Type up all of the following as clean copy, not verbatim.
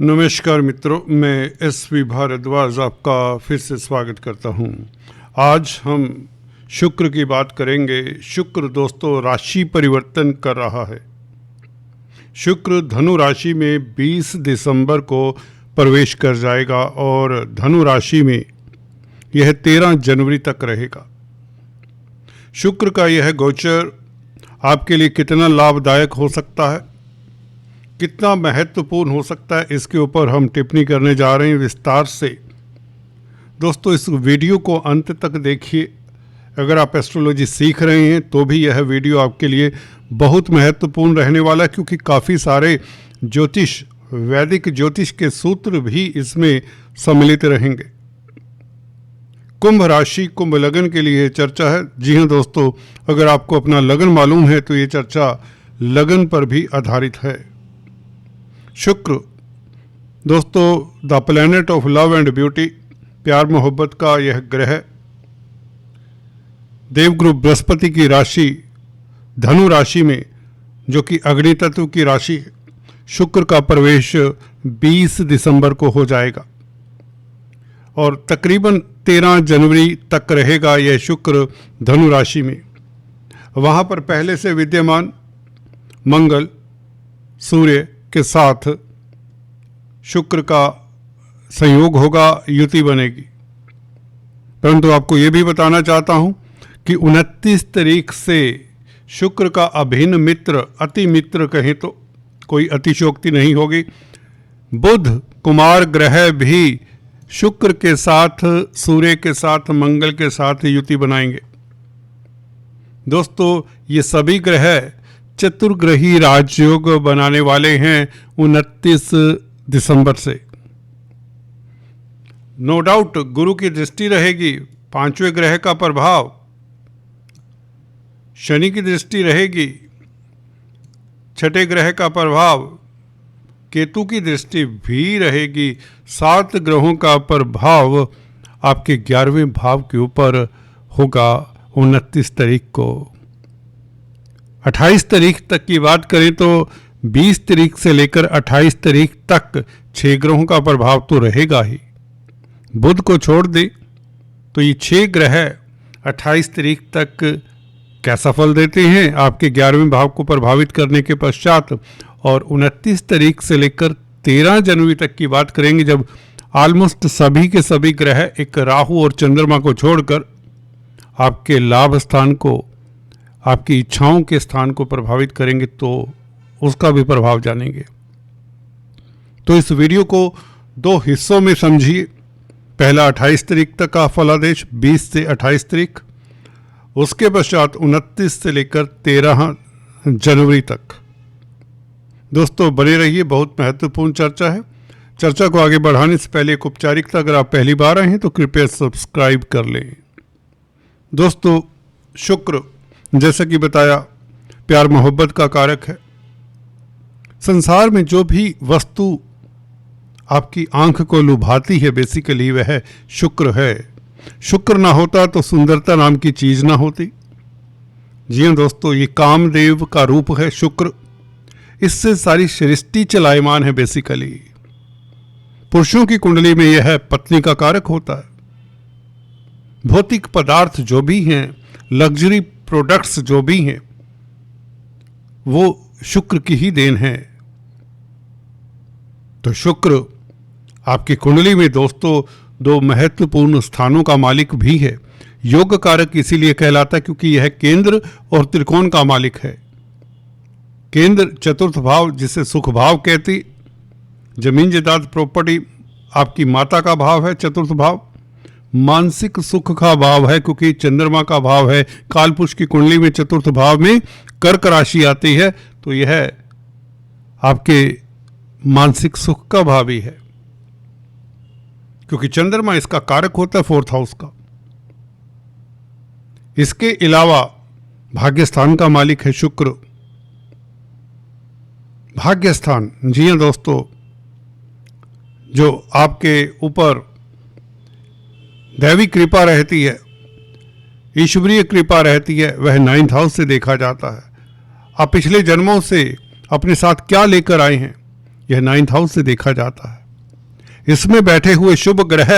नमस्कार मित्रों, मैं एसवी भारद्वाज आपका फिर से स्वागत करता हूं। आज हम शुक्र की बात करेंगे। शुक्र दोस्तों राशि परिवर्तन कर रहा है। शुक्र धनु राशि में 20 दिसंबर को प्रवेश कर जाएगा और धनु राशि में यह 13 जनवरी तक रहेगा। शुक्र का यह गोचर आपके लिए कितना लाभदायक हो सकता है, कितना महत्वपूर्ण हो सकता है, इसके ऊपर हम टिप्पणी करने जा रहे हैं विस्तार से। दोस्तों इस वीडियो को अंत तक देखिए। अगर आप एस्ट्रोलॉजी सीख रहे हैं तो भी यह वीडियो आपके लिए बहुत महत्वपूर्ण रहने वाला है, क्योंकि काफ़ी सारे ज्योतिष, वैदिक ज्योतिष के सूत्र भी इसमें सम्मिलित रहेंगे। कुंभ राशि, कुंभ लगन के लिए चर्चा है। जी हाँ दोस्तों, अगर आपको अपना लगन मालूम है तो ये चर्चा लगन पर भी आधारित है। शुक्र दोस्तों the planet of love and beauty, प्यार मोहब्बत का यह ग्रह, देवगुरु बृहस्पति की राशि धनु राशि में, जो कि अग्नि तत्व की राशि है, शुक्र का प्रवेश 20 दिसंबर को हो जाएगा और तकरीबन 13 जनवरी तक रहेगा यह शुक्र धनु राशि में। वहाँ पर पहले से विद्यमान मंगल सूर्य के साथ शुक्र का संयोग होगा, युति बनेगी। परंतु आपको ये भी बताना चाहता हूँ कि 29 तारीख से शुक्र का अभिन्न मित्र, अति मित्र कहें तो कोई अतिशयोक्ति नहीं होगी, बुध कुमार ग्रह भी शुक्र के साथ, सूर्य के साथ, मंगल के साथ युति बनाएंगे। दोस्तों ये सभी ग्रह चतुर्ग्रही राजयोग बनाने वाले हैं 29 दिसंबर से। नो डाउट गुरु की दृष्टि रहेगी, 5वें ग्रह का प्रभाव, शनि की दृष्टि रहेगी, 6ठे ग्रह का प्रभाव, केतु की दृष्टि भी रहेगी। 7 ग्रहों का प्रभाव आपके 11वें भाव के ऊपर होगा 29 तारीख को। 28 तारीख तक की बात करें तो 20 तारीख से लेकर 28 तारीख तक 6 ग्रहों का प्रभाव तो रहेगा ही। बुध को छोड़ दे तो ये 6 ग्रह 28 तारीख तक कैसा फल देते हैं आपके 11वें भाव को प्रभावित करने के पश्चात। और 29 तारीख से लेकर 13 जनवरी तक की बात करेंगे, जब ऑलमोस्ट सभी के सभी ग्रह एक राहु और चंद्रमा को छोड़कर आपके लाभ स्थान को, आपकी इच्छाओं के स्थान को प्रभावित करेंगे, तो उसका भी प्रभाव जानेंगे। तो इस वीडियो को 2 हिस्सों में समझिए। पहला 28 तारीख तक का फलादेश, 20 से 28 तारीख, उसके पश्चात 29 से लेकर 13 जनवरी तक। दोस्तों बने रहिए, बहुत महत्वपूर्ण चर्चा है। चर्चा को आगे बढ़ाने से पहले एक औपचारिकता, अगर आप पहली बार आए हैं तो कृपया सब्सक्राइब कर लें। दोस्तों शुक्र जैसा कि बताया प्यार मोहब्बत का कारक है। संसार में जो भी वस्तु आपकी आंख को लुभाती है बेसिकली वह शुक्र है। शुक्र ना होता तो सुंदरता नाम की चीज ना होती। जी हाँ दोस्तों, ये कामदेव का रूप है शुक्र। इससे सारी सृष्टि चलायमान है बेसिकली। पुरुषों की कुंडली में यह पत्नी का कारक होता है। भौतिक पदार्थ जो भी हैं, लग्जरी प्रोडक्ट्स जो भी हैं, वो शुक्र की ही देन है। तो शुक्र आपकी कुंडली में दोस्तों 2 महत्वपूर्ण स्थानों का मालिक भी है। योग कारक इसीलिए कहलाता है क्योंकि यह केंद्र और त्रिकोण का मालिक है। केंद्र चतुर्थ भाव, जिसे सुख भाव कहती, जमीन जायदाद प्रॉपर्टी आपकी माता का भाव है। चतुर्थ भाव मानसिक सुख का भाव है, क्योंकि चंद्रमा का भाव है। कालपुरुष की कुंडली में चतुर्थ भाव में कर्क राशि आती है, तो यह आपके मानसिक सुख का भाव ही है, क्योंकि चंद्रमा इसका कारक होता है 4th हाउस का। इसके अलावा भाग्यस्थान का मालिक है शुक्र। भाग्यस्थान, जी हाँ दोस्तों, जो आपके ऊपर दैवी कृपा रहती है, ईश्वरीय कृपा रहती है, वह 9th हाउस से देखा जाता है। आप पिछले जन्मों से अपने साथ क्या लेकर आए हैं, यह 9th हाउस से देखा जाता है। इसमें बैठे हुए शुभ ग्रह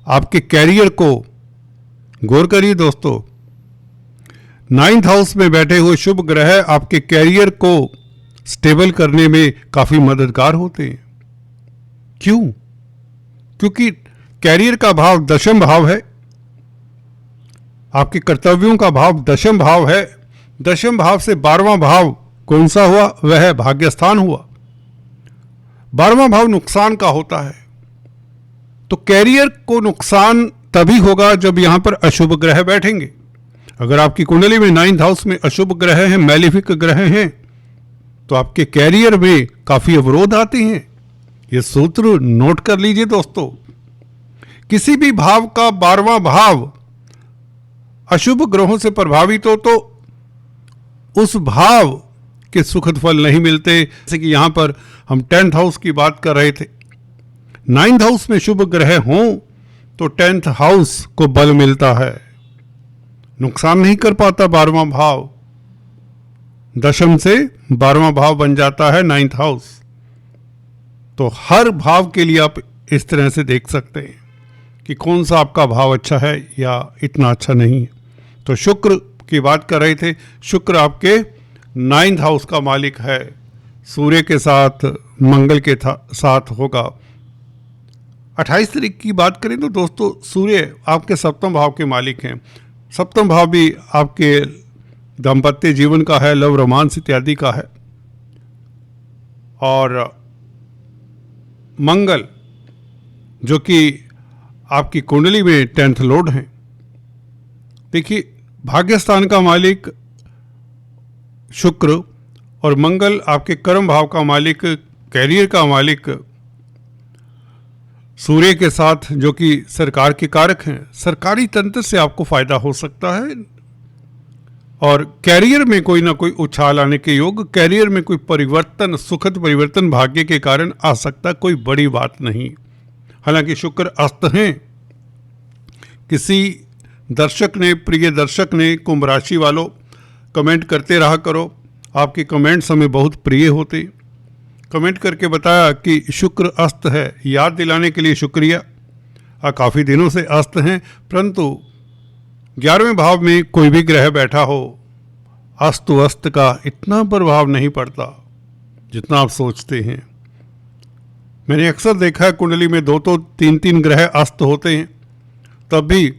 आपके कैरियर को, गौर करिए दोस्तों, 9th हाउस में बैठे हुए शुभ ग्रह आपके कैरियर को स्टेबल करने में काफी मददगार होते हैं। क्यों? क्योंकि कैरियर का भाव दशम भाव है, आपके कर्तव्यों का भाव दशम भाव है। दशम भाव से 12वां भाव कौन सा हुआ? वह है भाग्यस्थान हुआ। 12वां भाव नुकसान का होता है। तो कैरियर को नुकसान तभी होगा जब यहां पर अशुभ ग्रह बैठेंगे। अगर आपकी कुंडली में 9th हाउस में अशुभ ग्रह हैं, मैलिफिक ग्रह हैं, तो आपके कैरियर में काफी अवरोध आते हैं। यह सूत्र नोट कर लीजिए दोस्तों। किसी भी भाव का 12वां भाव अशुभ ग्रहों से प्रभावित हो तो उस भाव के सुखद फल नहीं मिलते। जैसे कि यहां पर हम 10th हाउस की बात कर रहे थे। 9th हाउस में शुभ ग्रह हों तो 10th हाउस को बल मिलता है, नुकसान नहीं कर पाता। 12वां भाव दशम से 12वां भाव बन जाता है 9th हाउस। तो हर भाव के लिए आप इस तरह से देख सकते हैं कि कौन सा आपका भाव अच्छा है या इतना अच्छा नहीं है। तो शुक्र की बात कर रहे थे। शुक्र आपके 9th हाउस का मालिक है, सूर्य के साथ, मंगल के साथ होगा। 28 तारीख की बात करें तो दोस्तों सूर्य आपके 7वें भाव के मालिक हैं। 7वां भाव भी आपके दाम्पत्य जीवन का है, लव रोमांस इत्यादि का है। और मंगल जो कि आपकी कुंडली में 10th लॉर्ड हैं। देखिए भाग्यस्थान का मालिक शुक्र और मंगल आपके कर्म भाव का मालिक, कैरियर का मालिक सूर्य के साथ, जो कि सरकार के कारक हैं। सरकारी तंत्र से आपको फायदा हो सकता है और कैरियर में कोई ना कोई उछाल आने के योग, कैरियर में कोई परिवर्तन, सुखद परिवर्तन भाग्य के कारण आ सकता, कोई बड़ी बात नहीं। हालांकि शुक्र अस्त हैं। किसी दर्शक ने, प्रिय दर्शक ने, कुंभ राशि वालों कमेंट करते रहा करो, आपके कमेंट्स हमें बहुत प्रिय होते। कमेंट करके बताया कि शुक्र अस्त है, याद दिलाने के लिए शुक्रिया। काफ़ी दिनों से अस्त हैं, परंतु 11वें भाव में कोई भी ग्रह बैठा हो, अस्त वस्त का इतना प्रभाव नहीं पड़ता जितना आप सोचते हैं। मैंने अक्सर देखा है कुंडली में 2 तो 3 ग्रह अस्त होते हैं, तब भी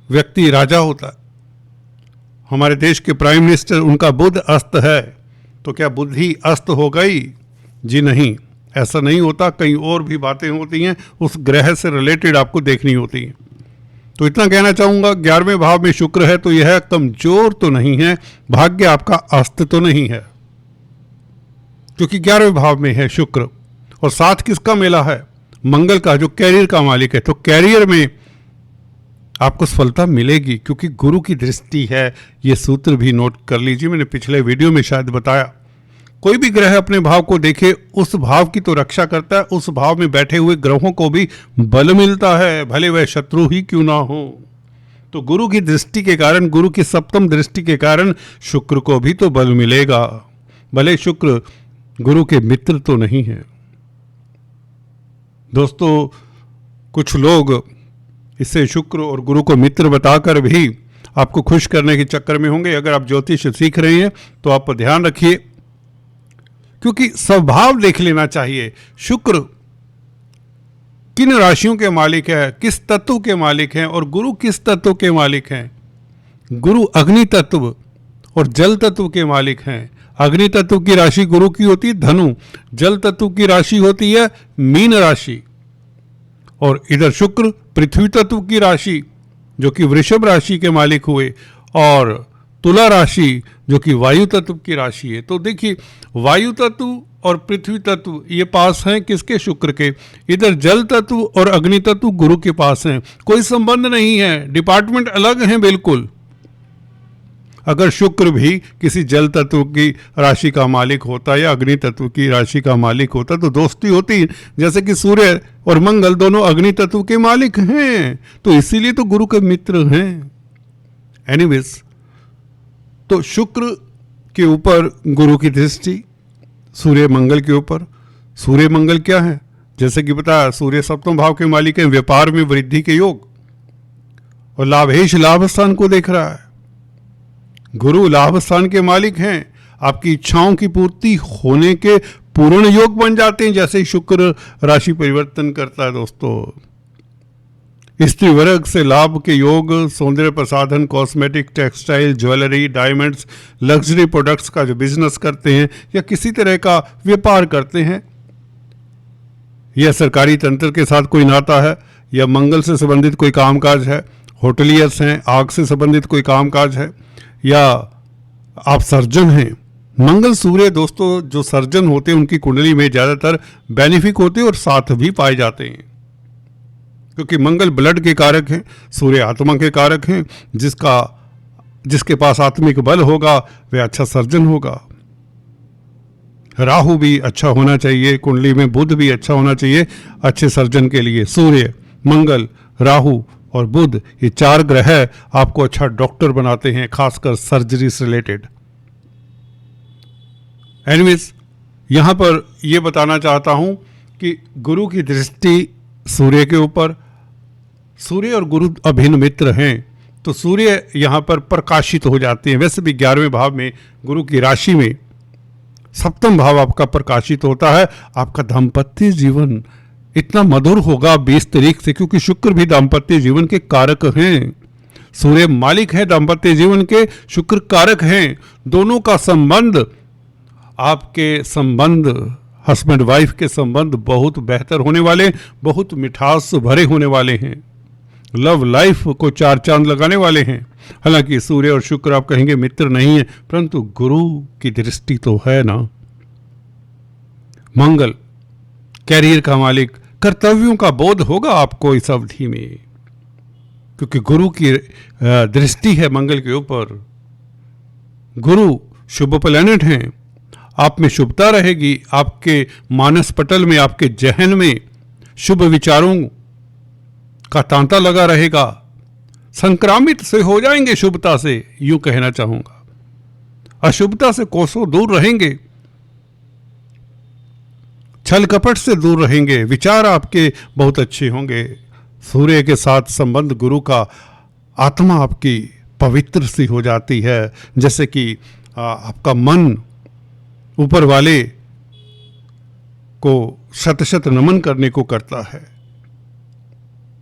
व्यक्ति राजा होता है। हमारे देश के प्राइम मिनिस्टर, उनका बुध अस्त है, तो क्या बुद्धि अस्त हो गई? जी नहीं, ऐसा नहीं होता। कई और भी बातें होती हैं, उस ग्रह से रिलेटेड आपको देखनी होती हैं। तो इतना कहना चाहूँगा, 11वें भाव में शुक्र है तो यह कमजोर तो नहीं है, भाग्य आपका अस्त तो नहीं है, क्योंकि 11वें भाव में है शुक्र। और साथ किसका मेला है? मंगल का, जो कैरियर का मालिक है। तो कैरियर में आपको सफलता मिलेगी क्योंकि गुरु की दृष्टि है। ये सूत्र भी नोट कर लीजिए, मैंने पिछले वीडियो में शायद बताया। कोई भी ग्रह अपने भाव को देखे, उस भाव की तो रक्षा करता है, उस भाव में बैठे हुए ग्रहों को भी बल मिलता है, भले वह शत्रु ही क्यों ना हो। तो गुरु की दृष्टि के कारण, गुरु की 7वीं दृष्टि के कारण शुक्र को भी तो बल मिलेगा, भले शुक्र गुरु के मित्र तो नहीं है। दोस्तों कुछ लोग इससे शुक्र और गुरु को मित्र बताकर भी आपको खुश करने के चक्कर में होंगे। अगर आप ज्योतिष सीख रहे हैं तो आप ध्यान रखिए, क्योंकि स्वभाव देख लेना चाहिए। शुक्र किन राशियों के मालिक है, किस तत्व के मालिक हैं, और गुरु किस तत्व के मालिक हैं। गुरु अग्नि तत्व और जल तत्व के मालिक हैं। अग्नि तत्व की राशि गुरु की होती है धनु, जल तत्व की राशि होती है मीन राशि, और इधर शुक्र पृथ्वी तत्व की राशि जो कि वृषभ राशि के मालिक हुए, और तुला राशि जो कि वायु तत्व की राशि है। तो देखिए वायु तत्व और पृथ्वी तत्व ये पास हैं किसके? शुक्र के। इधर जल तत्व और अग्नि तत्व गुरु के पास हैं, कोई संबंध नहीं है, डिपार्टमेंट अलग हैं बिल्कुल। अगर शुक्र भी किसी जल तत्व की राशि का मालिक होता या अग्नि तत्व की राशि का मालिक होता तो दोस्ती होती, जैसे कि सूर्य और मंगल दोनों अग्नि तत्व के मालिक हैं, तो इसीलिए तो गुरु के मित्र हैं। एनीवेज, तो शुक्र के ऊपर गुरु की दृष्टि, सूर्य मंगल के ऊपर, सूर्य मंगल क्या है? जैसे कि पता, सूर्य सप्तम भाव के मालिक हैं, व्यापार में वृद्धि के योग और लाभेश लाभ स्थान को देख रहा है। गुरु लाभ स्थान के मालिक हैं, आपकी इच्छाओं की पूर्ति होने के पूर्ण योग बन जाते हैं जैसे ही शुक्र राशि परिवर्तन करता है। दोस्तों, स्त्री वर्ग से लाभ के योग, सौंदर्य प्रसाधन, cosmetic, textile, jewellery, diamonds, luxury products का जो बिजनेस करते हैं या किसी तरह का व्यापार करते हैं, या सरकारी तंत्र के साथ कोई नाता है, या मंगल से संबंधित कोई कामकाज है, होटलियर्स हैं, आग से संबंधित कोई कामकाज है, या आप सर्जन हैं। मंगल सूर्य दोस्तों जो सर्जन होते हैं उनकी कुंडली में ज़्यादातर बेनिफिक होते हैं और साथ भी पाए जाते हैं, क्योंकि मंगल ब्लड के कारक हैं, सूर्य आत्मा के कारक हैं। जिसके पास आत्मिक बल होगा वह अच्छा सर्जन होगा। राहु भी अच्छा होना चाहिए कुंडली में, बुध भी अच्छा होना चाहिए अच्छे सर्जन के लिए। सूर्य, मंगल, राहु और बुध, ये 4 ग्रह आपको अच्छा डॉक्टर बनाते हैं, खासकर सर्जरी से रिलेटेड। एनीवेज, यहाँ पर यह बताना चाहता हूँ कि गुरु की दृष्टि सूर्य के ऊपर, सूर्य और गुरु अभिन्न मित्र हैं, तो सूर्य यहाँ पर प्रकाशित हो जाते हैं। वैसे भी 11वें भाव में गुरु की राशि में सप्तम भाव आपका प्रकाशित होता है। आपका दाम्पत्य जीवन इतना मधुर होगा 20 तारीख से, क्योंकि शुक्र भी दाम्पत्य जीवन के कारक हैं। सूर्य मालिक है दाम्पत्य जीवन के, शुक्र कारक हैं। दोनों का संबंध, आपके संबंध, हस्बैंड वाइफ के संबंध बहुत बेहतर होने वाले, बहुत मिठास भरे होने वाले हैं। लव लाइफ को 4 चांद लगाने वाले हैं। हालांकि सूर्य और शुक्र आप कहेंगे मित्र नहीं है, परंतु गुरु की दृष्टि तो है ना। मंगल कैरियर का मालिक, कर्तव्यों का बोध होगा आपको इस अवधि में, क्योंकि गुरु की दृष्टि है मंगल के ऊपर। गुरु शुभ प्लैनेट हैं, आप में शुभता रहेगी, आपके मानस पटल में, आपके जहन में शुभ विचारों का तांता लगा रहेगा। संक्रामित से हो जाएंगे शुभता से, यूं कहना चाहूंगा। अशुभता से कोसों दूर रहेंगे, छल कपट से दूर रहेंगे, विचार आपके बहुत अच्छे होंगे। सूर्य के साथ संबंध गुरु का, आत्मा आपकी पवित्र सी हो जाती है, जैसे कि आपका मन ऊपर वाले को शत शत नमन करने को करता है।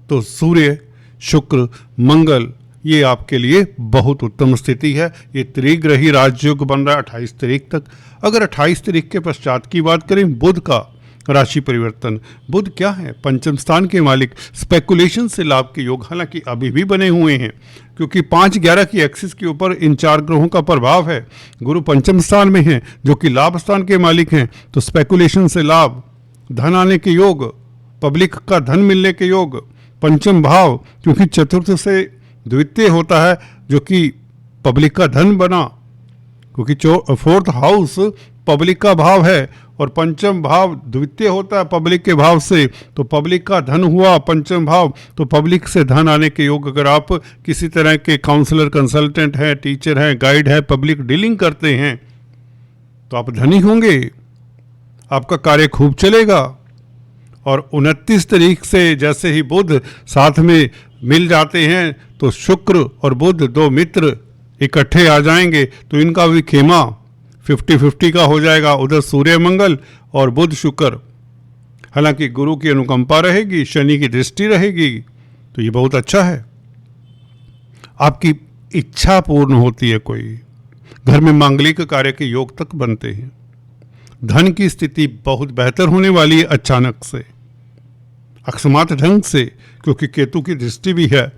तो सूर्य, शुक्र, मंगल, ये आपके लिए बहुत उत्तम स्थिति है। ये त्रिग्रही राजयोग बन रहा है 28 तारीख तक। अगर 28 तारीख के पश्चात की बात करें, बुध का राशि परिवर्तन। बुध क्या है? पंचम स्थान के मालिक, स्पेकुलेशन से लाभ के योग हालांकि अभी भी बने हुए हैं, क्योंकि 5-11 की एक्सिस के ऊपर इन 4 ग्रहों का प्रभाव है। गुरु पंचम स्थान में हैं जो कि लाभ स्थान के मालिक हैं, तो स्पेकुलेशन से लाभ, धन आने के योग, पब्लिक का धन मिलने के योग। पंचम भाव क्योंकि चतुर्थ से द्वितीय होता है, जो कि पब्लिक का धन बना, क्योंकि 4th हाउस पब्लिक का भाव है और पंचम भाव द्वितीय होता है पब्लिक के भाव से, तो पब्लिक का धन हुआ पंचम भाव, तो पब्लिक से धन आने के योग। अगर आप किसी तरह के काउंसलर, कंसल्टेंट हैं, टीचर हैं, गाइड हैं, पब्लिक डीलिंग करते हैं, तो आप धनी होंगे, आपका कार्य खूब चलेगा। और 29 तारीख से जैसे ही बुध साथ में मिल जाते हैं, तो शुक्र और बुध 2 मित्र इकट्ठे आ जाएंगे, तो इनका भी खेमा 50-50 का हो जाएगा। उधर सूर्य मंगल और बुध शुक्र। हालांकि गुरु की अनुकंपा रहेगी, शनि की दृष्टि रहेगी, तो ये बहुत अच्छा है। आपकी इच्छा पूर्ण होती है, कोई घर में मांगलिक कार्य के योग तक बनते हैं। धन की स्थिति बहुत बेहतर होने वाली है अचानक से, अकस्मात ढंग से, क्योंकि केतु की दृष्टि भी है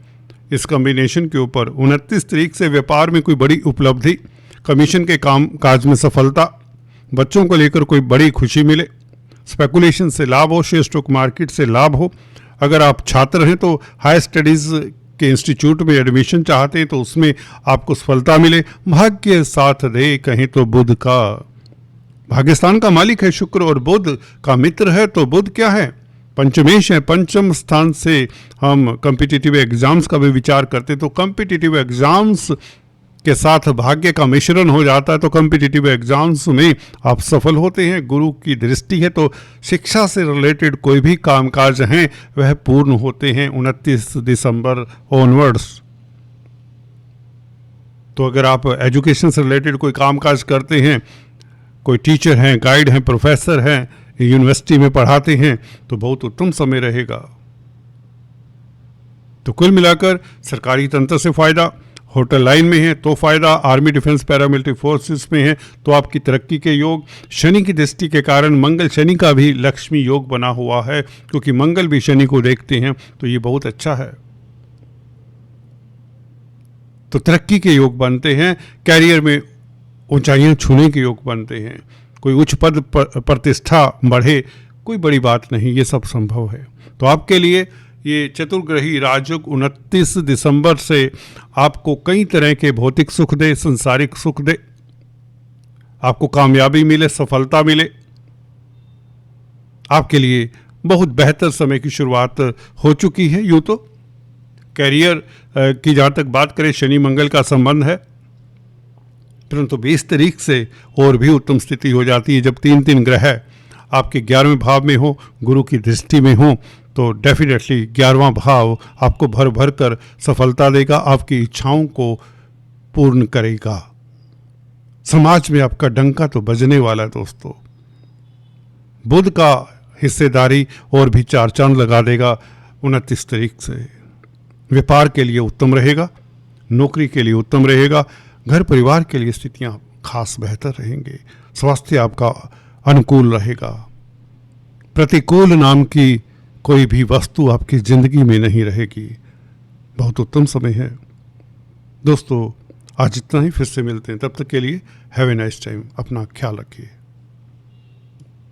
इस कॉम्बिनेशन के ऊपर। 29 तारीख से व्यापार में कोई बड़ी उपलब्धि, कमीशन के काम काज में सफलता, बच्चों को लेकर कोई बड़ी खुशी मिले, स्पेकुलेशन से लाभ हो, शेयर स्टॉक मार्केट से लाभ हो। अगर आप छात्र हैं तो हायर स्टडीज़ के इंस्टीट्यूट में एडमिशन चाहते हैं तो उसमें आपको सफलता मिले। भाग्य साथ दे कहीं तो बुध का, भाग्यस्थान का मालिक है शुक्र और बुध का मित्र है, तो बुध क्या है? पंचमेश है। पंचम स्थान से हम कॉम्पिटिटिव एग्जाम्स का भी विचार करते, तो कॉम्पिटिटिव एग्जाम्स के साथ भाग्य का मिश्रण हो जाता है तो कॉम्पिटिटिव एग्जाम्स में आप सफल होते हैं। गुरु की दृष्टि है तो शिक्षा से रिलेटेड कोई भी कामकाज हैं वह पूर्ण होते हैं 29 दिसंबर ऑनवर्ड्स। तो अगर आप एजुकेशन से रिलेटेड कोई कामकाज करते हैं, कोई टीचर हैं, गाइड हैं, प्रोफेसर हैं, यूनिवर्सिटी में पढ़ाते हैं तो बहुत उत्तम समय रहेगा। तो कुल मिलाकर सरकारी तंत्र से फ़ायदा, होटल लाइन में है तो फ़ायदा, आर्मी डिफेंस पैरामिलिट्री फोर्सेस में है तो आपकी तरक्की के योग। शनि की दृष्टि के कारण मंगल शनि का भी लक्ष्मी योग बना हुआ है, क्योंकि मंगल भी शनि को देखते हैं तो ये बहुत अच्छा है। तो तरक्की के योग बनते हैं, कैरियर में ऊंचाइयां छूने के योग बनते हैं, कोई उच्च पद प्रतिष्ठा बढ़े, कोई बड़ी बात नहीं, ये सब संभव है। तो आपके लिए ये चतुर्ग्रही राजयोग 29 दिसंबर से आपको कई तरह के भौतिक सुख दे, संसारिक सुख दे, आपको कामयाबी मिले, सफलता मिले। आपके लिए बहुत बेहतर समय की शुरुआत हो चुकी है। यूँ तो कैरियर की जहाँ तक बात करें शनि मंगल का संबंध है, परंतु 20 तारीख से और भी उत्तम स्थिति हो जाती है जब 3 ग्रह आपके 11वें भाव में हो, गुरु की दृष्टि में हो, तो डेफिनेटली 11वां भाव आपको भर भर कर सफलता देगा, आपकी इच्छाओं को पूर्ण करेगा। समाज में आपका डंका तो बजने वाला है दोस्तों। बुध का हिस्सेदारी और भी 4 चांद लगा देगा 29 तारीख से। व्यापार के लिए उत्तम रहेगा, नौकरी के लिए उत्तम रहेगा, घर परिवार के लिए स्थितियां खास बेहतर रहेंगे, स्वास्थ्य आपका अनुकूल रहेगा। प्रतिकूल नाम की कोई भी वस्तु आपकी जिंदगी में नहीं रहेगी। बहुत उत्तम समय है दोस्तों। आज इतना ही, फिर से मिलते हैं, तब तक के लिए हैव ए नाइस टाइम। अपना ख्याल रखिए।